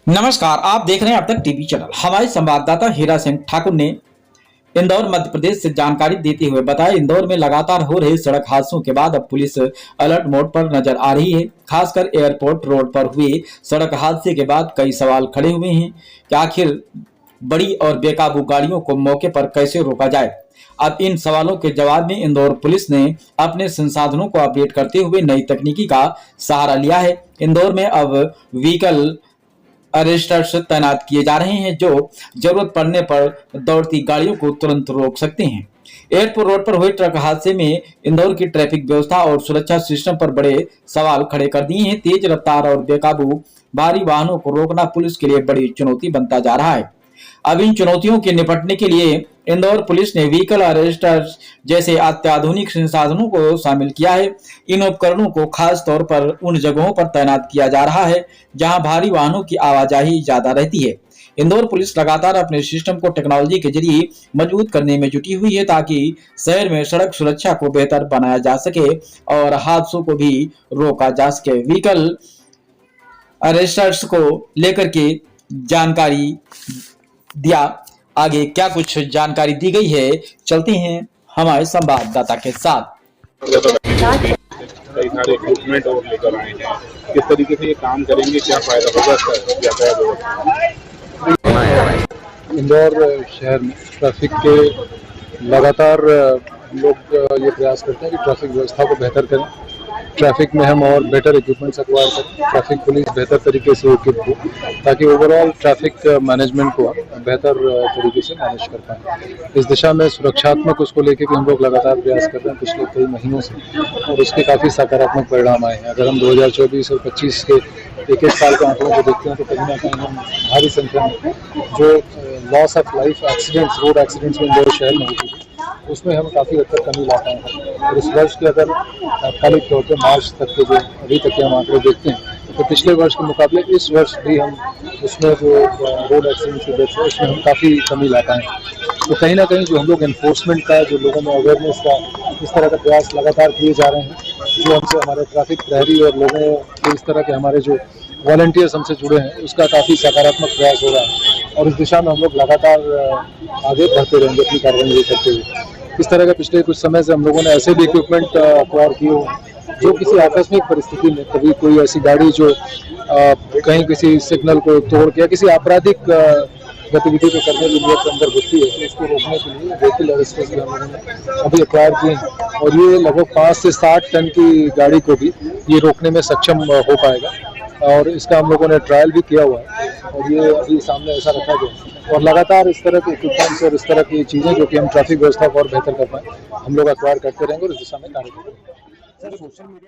नमस्कार, आप देख रहे हैं अब तक टीवी चैनल। हमारे संवाददाता हीरा सिंह ठाकुर ने इंदौर मध्य प्रदेश से जानकारी देते हुए बताया, इंदौर में लगातार हो रहे सड़क हादसों के बाद अब पुलिस अलर्ट मोड पर नजर आ रही है। खासकर एयरपोर्ट रोड पर हुए सड़क हादसे के बाद कई सवाल खड़े हुए हैं कि आखिर बड़ी और बेकाबू गाड़ियों को मौके पर कैसे रोका जाए। अब इन सवालों के जवाब में इंदौर पुलिस ने अपने संसाधनों को अपडेट करते हुए नई तकनीकी का सहारा लिया है। इंदौर में अब व्हीकल अरेस्टर्स तैनात किए जा रहे हैं जो जरूरत पड़ने पर दौड़ती गाड़ियों को तुरंत रोक सकते हैं। एयरपोर्ट रोड पर हुए ट्रक हादसे में इंदौर की ट्रैफिक व्यवस्था और सुरक्षा सिस्टम पर बड़े सवाल खड़े कर दिए हैं। तेज रफ्तार और बेकाबू भारी वाहनों को रोकना पुलिस के लिए बड़ी चुनौती बनता जा रहा है। अब इन चुनौतियों के निपटने के लिए इंदौर पुलिस ने व्हीकल अरेस्टर्स जैसे अत्याधुनिक संसाधनों को शामिल किया है। इन उपकरणों को खास तौर पर उन जगहों पर तैनात किया जा रहा है जहां भारी वाहनों की आवाजाही ज्यादा रहती है। इंदौर पुलिस लगातार अपने सिस्टम को टेक्नोलॉजी के जरिए मजबूत करने में जुटी हुई है ताकि शहर में सड़क सुरक्षा को बेहतर बनाया जा सके और हादसों को भी रोका जा सके। व्हीकल अरेस्टर्स को लेकर के जानकारी दिया, आगे क्या कुछ जानकारी दी गई है, चलते हैं हमारे संवाददाता के साथ। कई सारे इक्विपमेंट और लेकर आए हैं, किस तरीके से ये काम करेंगे, क्या फायदा होगा इंदौर शहर में ट्रैफिक के लगातार लोग ये प्रयास करते हैं कि ट्रैफिक व्यवस्था को बेहतर करें। ट्रैफिक में हम और बेटर इक्विपमेंट्स एक्वायर करें, ट्रैफिक पुलिस बेहतर तरीके से इक्विप हो ताकि ओवरऑल ट्रैफिक मैनेजमेंट को बेहतर तरीके से मैनेज कर पाएँ। इस दिशा में सुरक्षात्मक उसको लेकर के हम लोग लगातार प्रयास कर रहे हैं पिछले कई महीनों से और उसके काफ़ी सकारात्मक परिणाम आए हैं। अगर हम 2024 और 25 के एक साल के आंकड़ों को देखते हैं तो कहीं ना कहीं हम भारी संख्या में जो loss of life accidents, road accidents में इंदौर शहर में होती थी उसमें हम काफ़ी हद तक कमी ला पाए हैं। और इस वर्ष के अगर तात्कालिक तौर पर मार्च तक के जो अभी तक के हम आंकड़े देखते हैं तो पिछले वर्ष के मुकाबले इस वर्ष भी हम उसमें जो रोड एक्सीडेंट्स की डेथ है उसमें हम काफ़ी कमी ला पाए हैं। तो कहीं ना कहीं जो हम लोग एनफोर्समेंट का, जो लोगों में अवेयरनेस का इस तरह का प्रयास लगातार किए जा रहे हैं, जो हमसे हमारे ट्रैफिक प्रहरी और लोगों के इस तरह के हमारे जो वॉलंटियर्स हमसे जुड़े हैं उसका काफ़ी सकारात्मक प्रयास हो रहा है और इस दिशा में हम लोग लगातार आगे बढ़ते रहेंगे अपनी कार्रवाई करते हुए। इस तरह का पिछले कुछ समय से हम लोगों ने ऐसे भी इक्विपमेंट एक्वायर किए हुए हैं जो किसी आकस्मिक परिस्थिति में कभी कोई ऐसी गाड़ी जो कहीं किसी सिग्नल को तोड़ के या किसी आपराधिक गतिविधि को करने के लिए अंदर घुसती है तो उसको रोकने के लिए व्हीकल अरेस्टर्स भी हम लोगों ने अभी एक्वायर किए हैं और ये लगभग 5 से 60 टन की गाड़ी को भी ये रोकने में सक्षम हो पाएगा और इसका हम लोगों ने ट्रायल भी किया हुआ है और ये अभी सामने ऐसा रखा गया और लगातार इस तरह के इक्विपमेंट्स और इस तरह की चीज़ें जो कि हम ट्रैफिक व्यवस्था को और बेहतर कर पाएँ हम लोग एक्वायर करते रहेंगे और इस दिशा में कार्य करेंगे।